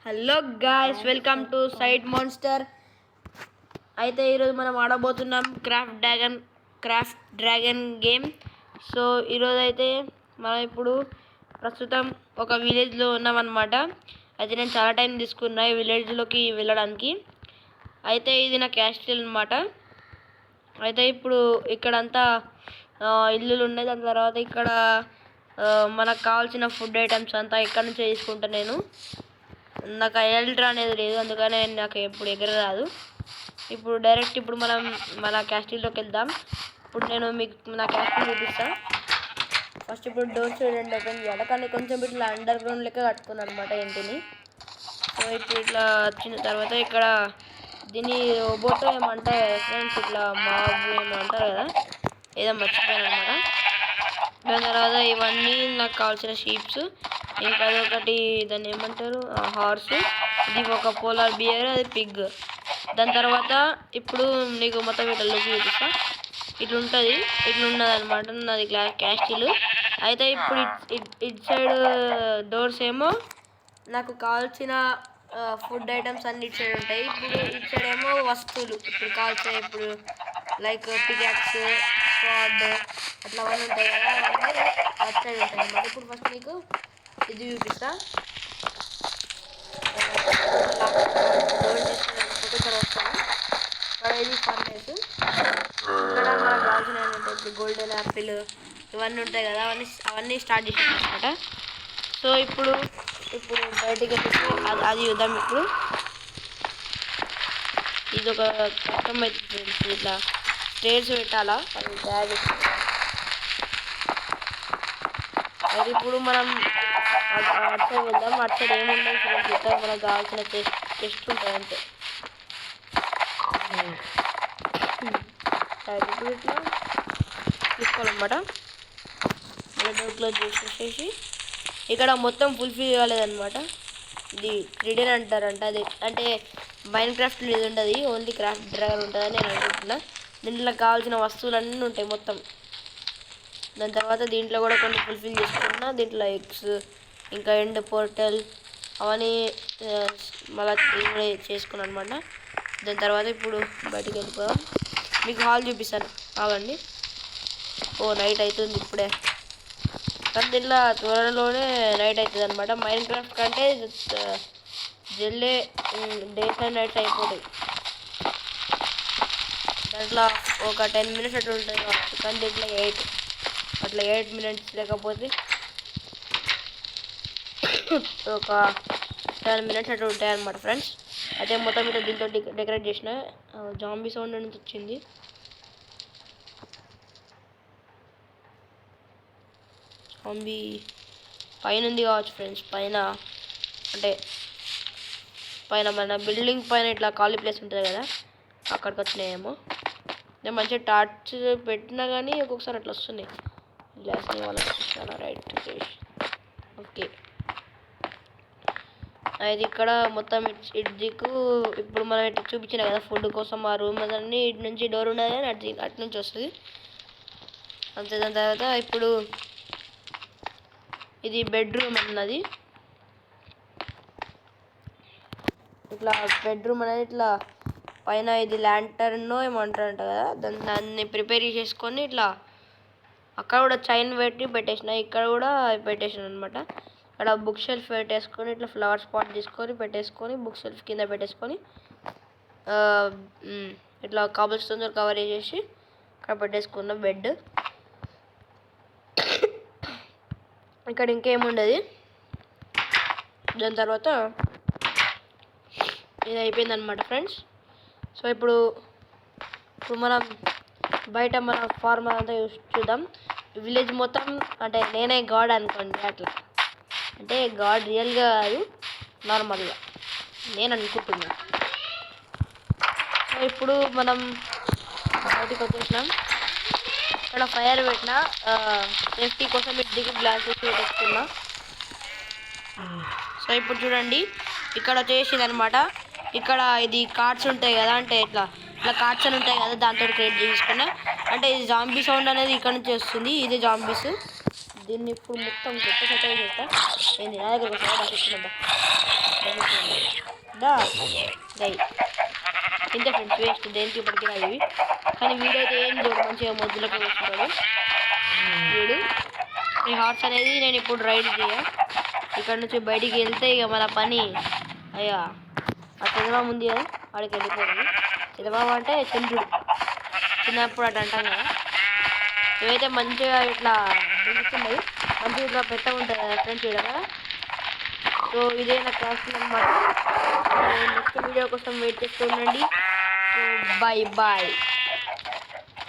Hello guys, welcome to side monster. అయితే ఈరోజు మనం ఆడబోతున్నాం క్రాఫ్ట్ డ్రాగన్ గేమ్. సో ఈరోజు అయితే మనం ఇప్పుడు ప్రస్తుతం ఒక విలేజ్లో ఉన్నామన్నమాట. అయితే నేను చాలా టైం తీసుకున్నా ఈ విలేజ్లోకి వెళ్ళడానికి. అయితే ఇది నా క్యాస్టిల్ అన్నమాట. అయితే ఇప్పుడు ఇక్కడంతా ఇల్లులు ఉన్నాయి. దాని తర్వాత ఇక్కడ మనకు కావాల్సిన ఫుడ్ ఐటమ్స్ అంతా ఇక్కడ నుంచి తీసుకుంటా. నేను నాకు ఎల్ట్రా అనేది లేదు, అందుకనే నాకు ఎప్పుడు ఎగరరాదు. ఇప్పుడు డైరెక్ట్ మనం మన క్యాస్టిల్లోకి వెళ్దాం. ఇప్పుడు నేను మీకు నా క్యాస్టిల్ చూపిస్తాను. ఫస్ట్ ఇప్పుడు డోర్ చూడండి, ఓపెన్ చేయాలి. కానీ కొంచెం ఇట్లా అండర్ గ్రౌండ్ లెక్క కట్టుకున్నాను అనమాట ఇంటిని. సో ఇప్పుడు ఇట్లా వచ్చిన తర్వాత ఇక్కడ దీన్ని రోబోట్ ఏమంటారు కదా ఫ్రెండ్స్, ఇట్లా మాబ్ ఏమంటారు కదా, ఏదో మర్చిపోయాను అనమాట. దాని తర్వాత ఇవన్నీ నాకు కావాల్సిన షీప్స్, ఇంకా అదొకటి దాన్ని ఏమంటారు హార్స్, ఇది ఒక పోలార్ బియర్, అది పిగ్. దాని తర్వాత ఇప్పుడు నీకు మొత్తం ఇట్లా లుక్ చూపిస్తా. ఇట్లుంటుంది, ఇట్లున్నది అనమాట నాది క్యాస్టిల్. అయితే ఇప్పుడు ఇటు సైడ్ డోర్స్ ఏమో నాకు కావాల్సిన ఫుడ్ ఐటమ్స్ అన్ని ఇటు సైడ్ ఉంటాయి. ఇప్పుడు ఇటు సైడ్ ఏమో వస్తువులు ఇప్పుడు కావాల్సిన, ఇప్పుడు లైక్ పికాక్స్, స్వాడ్, అట్లా అవన్నీ ఉంటాయి కదా, అవన్నీ అటు సైడ్ ఉంటాయి అన్నమాట. ఇప్పుడు ఫస్ట్ నీకు ఇది చూపిస్తా. డోర్ తీసుకుని ఇక్కడ వస్తాను. ఇక్కడ ఇది ఫర్నేస్. ఇక్కడ మనకు కావాల్సిన ఏంటంటే ఇప్పుడు గోల్డెన్ యాపిల్ ఇవన్నీ ఉంటాయి కదా, అవన్నీ స్టార్ట్ చేసాను అనమాట. సో ఇప్పుడు బయటికి అది చూద్దాం. ఇప్పుడు ఇది ఒక కష్టం అవుతుంది, ఇట్లా స్టేర్స్ పెట్టాలా, అది తయారు చేస్తాం. అది ఇప్పుడు మనం అటు సైడ్ వెళ్దాం. అటు సైడ్ ఏముంటుంది ఫ్రెండ్స్, ఇక్కడ మనకు కావాల్సిన టెస్ట్ ఉంటుంది అంతే. ఇప్పుడు ఇట్లా తీసుకోవాలన్నమాట. మళ్ళీ డోర్ క్లోజ్ చేసేసి ఇక్కడ మొత్తం ఫుల్ఫిల్ కాలేదన్నమాట. ఇది 3D అంటారంట. అది అంటే మైన్ క్రాఫ్ట్ ఇది ఉంటుంది, ఓన్లీ క్రాఫ్ట్ డ్రాగన్ ఉంటుందని నేను అనుకుంటున్నా. దీంట్లో కావాల్సిన వస్తువులన్నీ ఉంటాయి మొత్తం. దాని తర్వాత దీంట్లో కూడా కొన్ని ఫుల్ఫిల్ చేసుకున్నా. దీంట్లో ఎగ్స్, ఇంకా ఎండ్ పోర్టల్ అవన్నీ మళ్ళీ చేసుకున్నాను అనమాట. దాని తర్వాత ఇప్పుడు బయటికి వెళ్ళిపోదాం. మీకు హాల్ చూపిస్తాను కావండి. నైట్ అవుతుంది ఇప్పుడే, కానీ దీంట్లో త్వరలోనే నైట్ అవుతుంది అనమాట. మైన్ క్రాఫ్ట్ కంటే జల్లే డేస్ అండ్ నైట్స్ అయిపోతాయి. దాంట్లో ఒక 10 minutes అట్లా ఉంటుంది కావచ్చు, కానీ దీంట్లో 8 minutes లేకపోతే ఒక 7 minutes అట్లా ఉంటాయి అన్నమాట ఫ్రెండ్స్. అయితే మొత్తం మీద దీంతో డెకరేట్ చేసిన. జాంబీ సౌండ్ అనేది వచ్చింది. జాంబీ పైన ఉంది కావచ్చు ఫ్రెండ్స్, పైన మన బిల్డింగ్ పైన ఇట్లా ఖాళీ ప్లేస్ ఉంటుంది కదా, అక్కడికి వచ్చినాయేమో. నేను మంచిగా టార్చ్ పెట్టినా కానీ ఒక్కొక్కసారి అట్లా వస్తున్నాయి. గ్లాస్ని వాళ్ళకి రైట్ ఓకే. అది ఇక్కడ మొత్తం ఇటుకు ఇప్పుడు మనం ఇటు చూపించిన కదా ఫుడ్ కోసం ఆ రూమ్ అన్నీ ఇటు నుంచి డోర్ ఉన్నది కానీ అటు నుంచి వస్తుంది అంతే. దాని తర్వాత ఇప్పుడు ఇది బెడ్రూమ్ అన్నది. ఇట్లా బెడ్రూమ్ అనేది ఇట్లా పైన ఇది ల్యాంటర్నో ఏమంటారంట కదా, దాన్ని ప్రిపేర్ చేసుకొని ఇట్లా అక్కడ కూడా చైన్ పెట్టి పెట్టేసిన, ఇక్కడ కూడా పెట్టేసిన అనమాట. అక్కడ బుక్ షెల్ఫ్ పెట్టేసుకొని ఇట్లా ఫ్లవర్ స్పాట్ తీసుకొని పెట్టేసుకొని బుక్ షెల్ఫ్ కింద పెట్టేసుకొని ఇట్లా కాబుల్ స్టోన్ కవర్ చేసేసి అక్కడ పెట్టేసుకున్న బెడ్. ఇక్కడ ఇంకేముండదు. దాని తర్వాత ఇది అయిపోయింది అనమాట ఫ్రెండ్స్. సో ఇప్పుడు మనం బయట మన ఫార్మర్ అంతా చూద్దాం. విలేజ్ మొత్తం అంటే నేనే గాడ్ అనుకోండి, అట్లా అంటే గాడ్ రియల్గా కాదు, నార్మల్గా నేను అనుకుంటున్నాను. సో ఇప్పుడు మనం బయటికి వచ్చేసినాం. ఇక్కడ ఫైర్ పెట్టిన సేఫ్టీ కోసం ఇంటికి గ్లాస్ వేసి పెట్టేసుకున్నా. సో ఇప్పుడు చూడండి ఇక్కడ వచ్చేసింది అనమాట. ఇక్కడ ఇది కార్డ్స్ ఉంటాయి కదా, అంటే ఇట్లా కార్డ్స్ అని ఉంటాయి కదా, దాంతో క్రియేట్ చేసుకున్నా. అంటే ఇది జాంబీ సౌండ్ అనేది ఇక్కడ నుంచి వస్తుంది. ఇది జాంబీస్ దీన్ని ఇప్పుడు మొత్తం గొప్ప సెట్ చేస్తా. ఏంది నా దగ్గర వస్తుందా డై ఇంతే ఫ్రెండ్స్, వేస్ట్ దేనికి ఇప్పటికీ రాదు ఇవి. కానీ వీడైతే ఏం చూడు మంచిగా మొద్దులకు వస్తున్నాడు వీడు. ఈ హార్స్ అనేది నేను ఇప్పుడు రైడ్ చేయ. ఇక్కడ నుంచి బయటికి వెళ్తే ఇక మన పని అయ్యా ఆ చంద్రబాబు ఉంది కదా వాడికి వెళ్ళిపోయింది. చంద్రబాబు అంటే చంద్రుడు, చిన్నప్పుడు అటు అంటాం కదా. ఇవైతే మంచిగా ఇట్లా దిగుతున్నాయి, మంచిగా ఇట్లా పెట్ట ఉంటుంది కదా ఫ్రెండ్స్ చూడగా. సో ఇదే నా క్రాఫ్ట్ అనమాట. నెక్స్ట్ వీడియో కోసం వెయిట్ చేస్తూ ఉండండి. So bye bye.